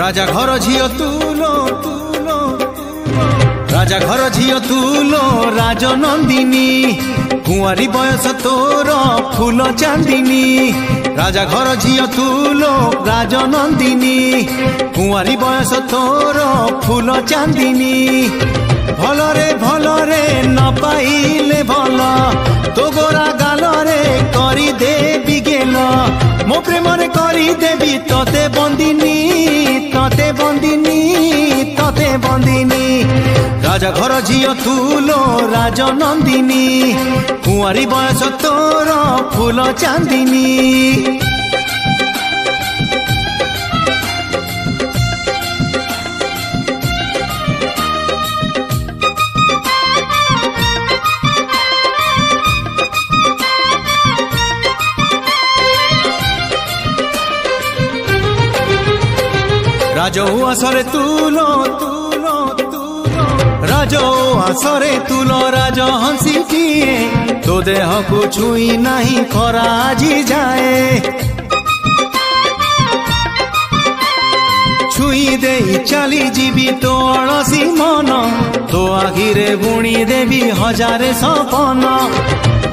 राजा घर झियो तुलो तुलो राजा घर झियो तुलो राजनंदिनी कुंवारी बयस तोर फूल चांदिनी राजा घर झियो तुलो राजनंदिनी कुंवारी बयस तोर फूल चांदिनी भलरे न पाइले भल तो गोरा गालरे करी देबी गेल मो प्रेम रे करी देबी तते बंदिनी तते बंदिनी तते बंदिनी राजा घर झियो तुलो राजनंदिनी कुंवारी बयस तोर फूल चांदिनी राजो आसरे तुलो तुलो तुलो राजो आसरे तुलो राज हंसी किए तो देह को छुई नहीं खरा जी जाए छुई दे चली जीवी तो अलसी मन तो आखिरे बुणी देवी हजारे सपन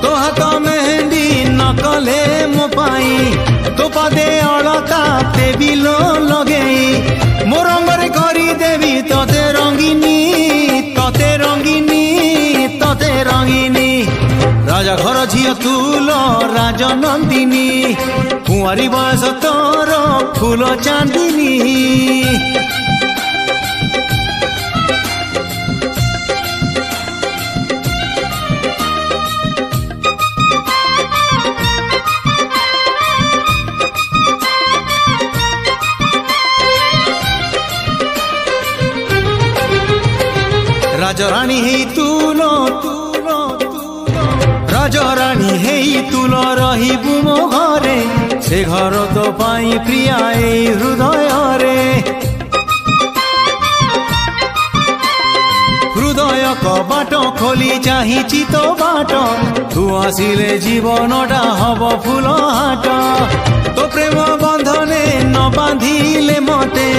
तो हाथ मेहंदी न कले मो पाई तो पदे अलता देवी लो लगेई मोर अंगरे करी देवी तते रंगिनी तते रंगिनी तते रंगिनी राजा घर झियो तुलो राजनंदिनी कुंवारी बयस तोर फूल चांदिनी राजरानी हे तुलो तुलो तुलो राजरानी हे तुलो रहिबु मो घरे से घर तो पाई प्रिया ए हृदय रे हृदय कबाट खोली चाहिछि तो बाट तू आसिले जीवनटा हब फूल हाट तो प्रेम बंधने न बांधिले मते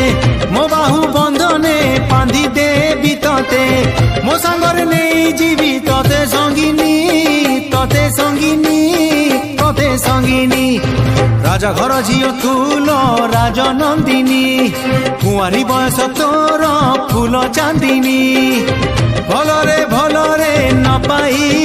मो बाहु बंधने बांधि देबी तते मो सांगरे नहीं जीवी तते संगिनी तते संगिनी तते संगिनी राजा घर झियो तुलो राजनंदिनी कुंवारी बयस तोर फूल चांदिनी भलरे न पाई